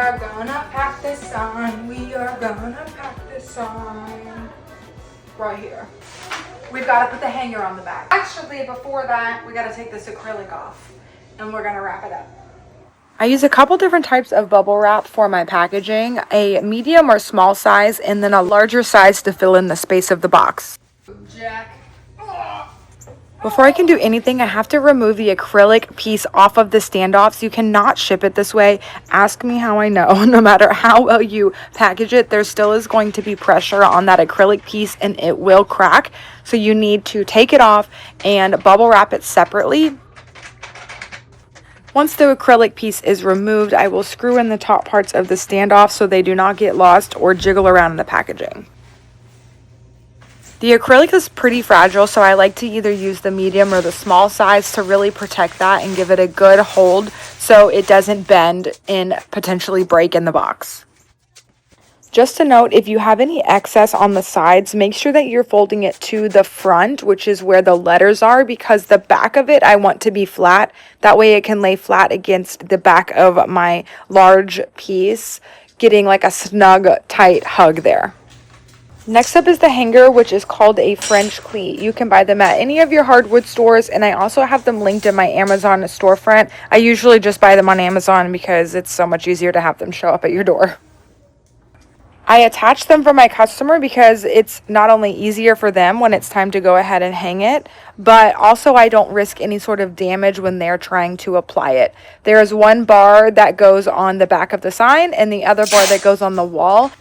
are gonna pack this on. We are gonna pack this on. Right here. We've got to put the hanger on the back. Actually, before that, we got to take this acrylic off and we're gonna wrap it up. I use a couple different types of bubble wrap for my packaging, a medium or small size, and then a larger size to fill in the space of the box. Jack. Before I can do anything, I have to remove the acrylic piece off of the standoffs. You cannot ship it this way. Ask me how I know. No matter how well you package it, there still is going to be pressure on that acrylic piece and it will crack. So you need to take it off and bubble wrap it separately. Once the acrylic piece is removed, I will screw in the top parts of the standoff so they do not get lost or jiggle around in the packaging. The acrylic is pretty fragile, so I like to either use the medium or the small size to really protect that and give it a good hold so it doesn't bend and potentially break in the box. Just a note, if you have any excess on the sides, make sure that you're folding it to the front, which is where the letters are, because the back of it I want to be flat. That way it can lay flat against the back of my large piece, getting like a snug, tight hug there. Next up is the hanger, which is called a French cleat. You can buy them at any of your hardwood stores, and I also have them linked in my Amazon storefront. I usually just buy them on Amazon because it's so much easier to have them show up at your door. I attach them for my customer because it's not only easier for them when it's time to go ahead and hang it, but also I don't risk any sort of damage when they're trying to apply it. There is one bar that goes on the back of the sign and the other bar that goes on the wall.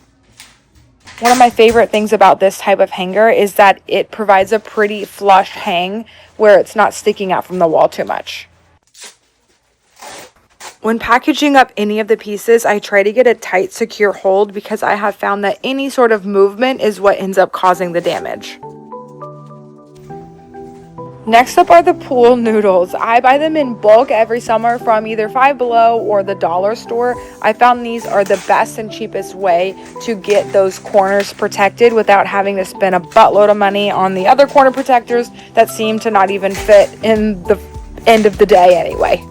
One of my favorite things about this type of hanger is that it provides a pretty flush hang where it's not sticking out from the wall too much. When packaging up any of the pieces, I try to get a tight, secure hold because I have found that any sort of movement is what ends up causing the damage. Next up are the pool noodles. I buy them in bulk every summer from either Five Below or the dollar store. I found these are the best and cheapest way to get those corners protected without having to spend a buttload of money on the other corner protectors that seem to not even fit in the end of the day anyway.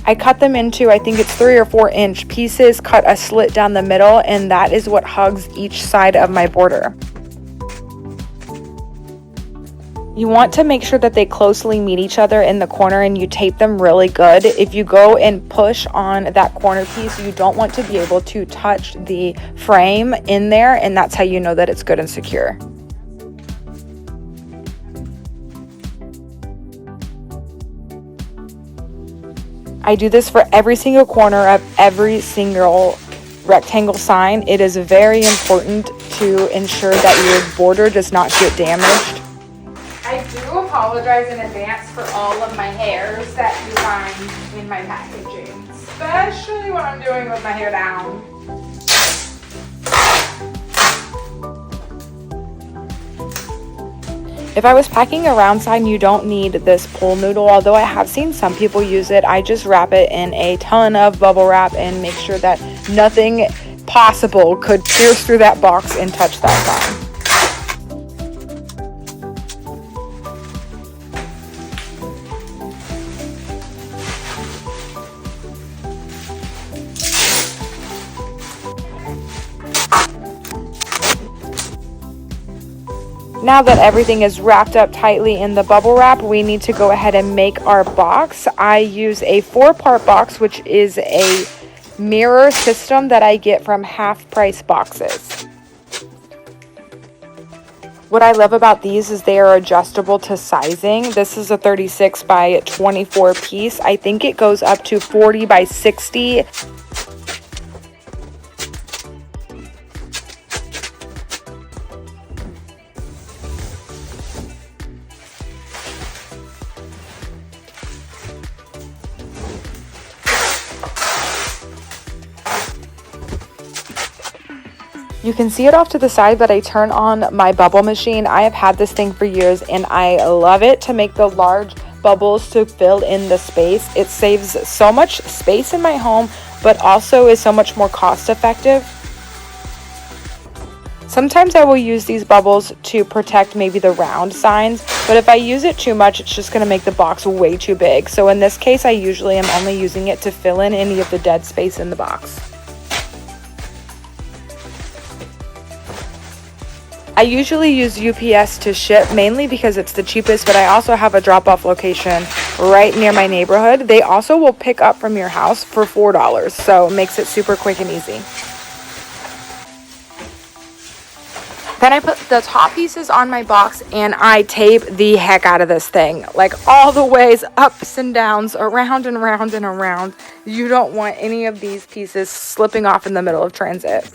I cut them into, I think it's 3 or 4 inch pieces, cut a slit down the middle, and that is what hugs each side of my border. You want to make sure that they closely meet each other in the corner and you tape them really good. If you go and push on that corner piece, you don't want to be able to touch the frame in there, and that's how you know that it's good and secure. I do this for every single corner of every single rectangle sign. It is very important to ensure that your border does not get damaged. I do apologize in advance for all of my hairs that you find in my packaging, especially when I'm doing with my hair down. If I was packing a round sign, you don't need this pool noodle, although I have seen some people use it. I just wrap it in a ton of bubble wrap and make sure that nothing possible could pierce through that box and touch that sign. Now that everything is wrapped up tightly in the bubble wrap, we need to go ahead and make our box. I use a 4-part box, which is a mirror system that I get from half price boxes. What I love about these is they are adjustable to sizing. This is a 36 by 24 piece. I think it goes up to 40 by 60. You can see it off to the side, but I turn on my bubble machine. I have had this thing for years and I love it to make the large bubbles to fill in the space. It saves so much space in my home, but also is so much more cost effective. Sometimes I will use these bubbles to protect maybe the round signs, but if I use it too much, it's just going to make the box way too big. So in this case, I usually am only using it to fill in any of the dead space in the box. I usually use UPS to ship, mainly because it's the cheapest, but I also have a drop-off location right near my neighborhood. They also will pick up from your house for $4, so it makes it super quick and easy. Then I put the top pieces on my box and I tape the heck out of this thing, like all the ways, ups and downs, around and around and around. You don't want any of these pieces slipping off in the middle of transit.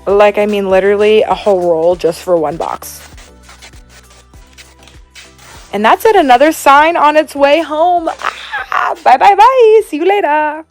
Like, I mean, literally a whole roll just for one box. And that's it. Another sign on its way home. Bye, bye, bye. See you later.